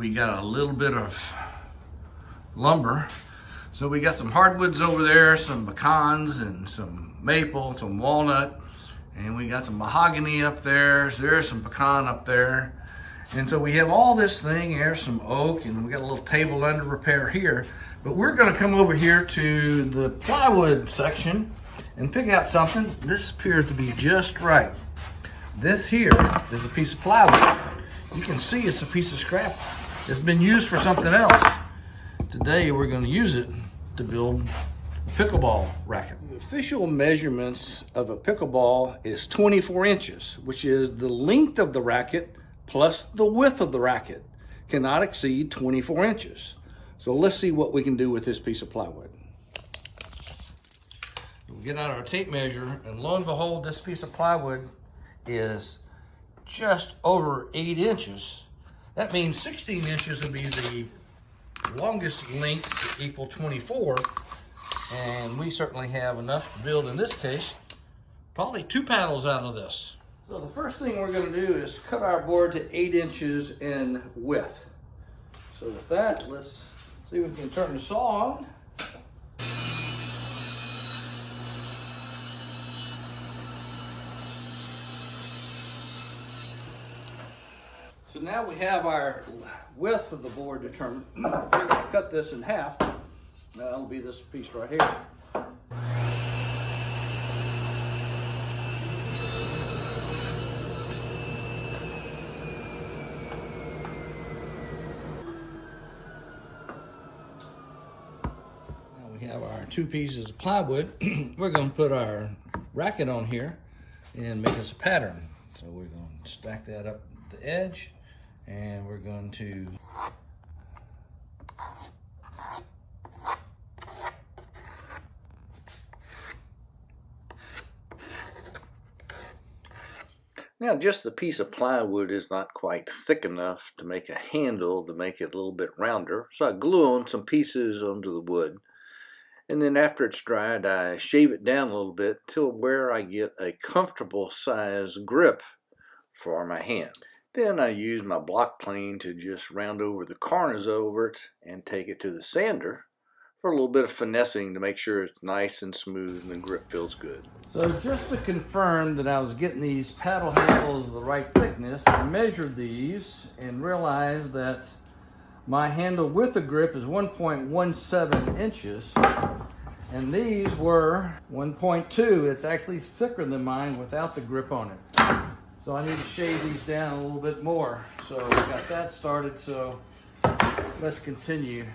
We got a little bit of lumber. So we got some hardwoods over there, some pecans and some maple, some walnut, and we got some mahogany up there. So there's some pecan up there. And so we have all this thing, there's some oak, and we got a little table under repair here. But we're gonna come over here to the plywood section and pick out something. This appears to be just right. This here is a piece of plywood. You can see it's a piece of scrap. It's been used for something else. Today we're gonna use it to build a pickleball racket. The official measurements of a pickleball is 24 inches, which is the length of the racket plus the width of the racket. Cannot exceed 24 inches. So let's see what we can do with this piece of plywood. We'll get out our tape measure, and lo and behold, this piece of plywood is just over 8 inches. That means 16 inches would be the longest length to equal 24. And we certainly have enough to build, in this case, probably 2 paddles out of this. So the first thing we're going to do is cut our board to 8 inches in width. So with that, let's see if we can turn the saw on. So now we have our width of the board determined. We're going to cut this in half. That'll be this piece right here. Now we have our 2 pieces of plywood. We're going to put our racket on here and make us a pattern. So we're going to stack that up at the edge, and we're going to now, just the piece of plywood is not quite thick enough to make a handle to make it a little bit rounder. So I glue on some pieces onto the wood. And then after it's dried, I shave it down a little bit till where I get a comfortable size grip for my hand. Then I use my block plane to just round over the corners over it and take it to the sander for a little bit of finessing to make sure it's nice and smooth and the grip feels good. So just to confirm that I was getting these paddle handles the right thickness, I measured these and realized that my handle with the grip is 1.17 inches, and these were 1.2. It's actually thicker than mine without the grip on it. So I need to shave these down a little bit more. So we got that started, so let's continue.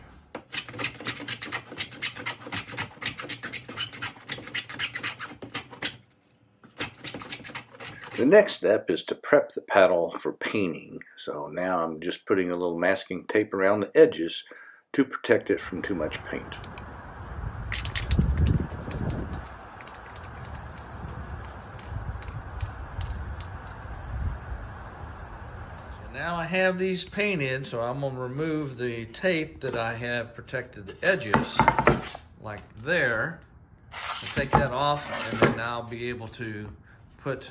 The next step is to prep the paddle for painting. So now I'm just putting a little masking tape around the edges to protect it from too much paint. So now I have these painted, so I'm going to remove the tape that I have protected the edges, like there. I'll take that off, and then I'll be able to put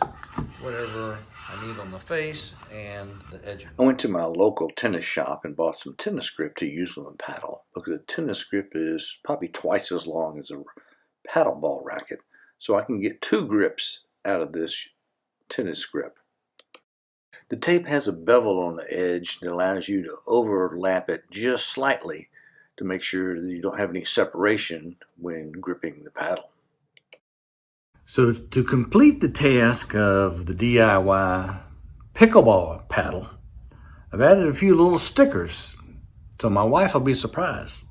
whatever I need on the face and the edge. I went to my local tennis shop and bought some tennis grip to use on the paddle, because a tennis grip is probably twice as long as a paddle ball racket. So I can get 2 grips out of this tennis grip. The tape has a bevel on the edge that allows you to overlap it just slightly to make sure that you don't have any separation when gripping the paddle. So to complete the task of the DIY pickleball paddle, I've added a few little stickers, so my wife will be surprised.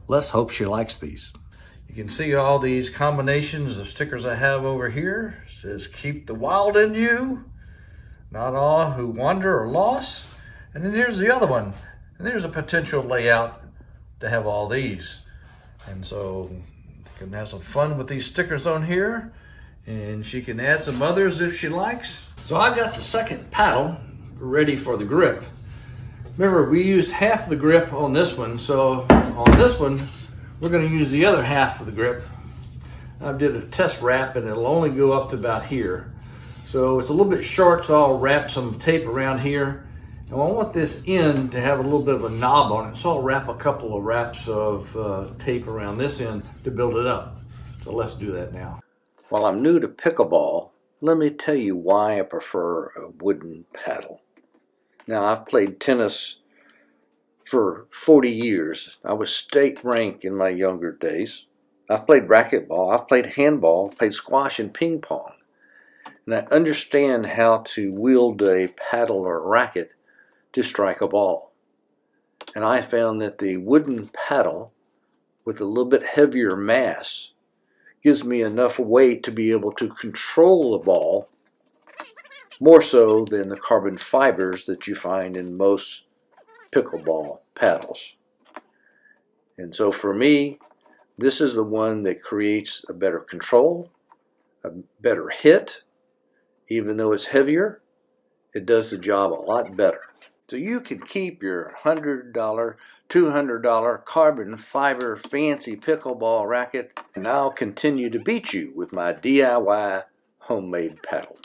Let's hope she likes these. You can see all these combinations of stickers I have over here. It says, "Keep the wild in you, not all who wander are lost." And then here's the other one. And there's a potential layout to have all these. And so you can have some fun with these stickers on here, and she can add some others if she likes. So I got the second paddle ready for the grip. Remember, we used half the grip on this one, so on this one, we're going to use the other half of the grip. I did a test wrap, and it'll only go up to about here. So it's a little bit short, so I'll wrap some tape around here Now I want this end to have a little bit of a knob on it, so I'll wrap a couple of wraps of tape around this end to build it up. So let's do that now. While I'm new to pickleball, let me tell you why I prefer a wooden paddle. Now, I've played tennis for 40 years. I was state ranked in my younger days. I've played racquetball, I've played handball, played squash and ping pong. And I understand how to wield a paddle or a racket to strike a ball. And I found that the wooden paddle with a little bit heavier mass gives me enough weight to be able to control the ball more so than the carbon fibers that you find in most pickleball paddles. And so for me, this is the one that creates a better control, a better hit. Even though it's heavier, it does the job a lot better. So you can keep your $100, $200 carbon fiber fancy pickleball racket, and I'll continue to beat you with my DIY homemade paddle.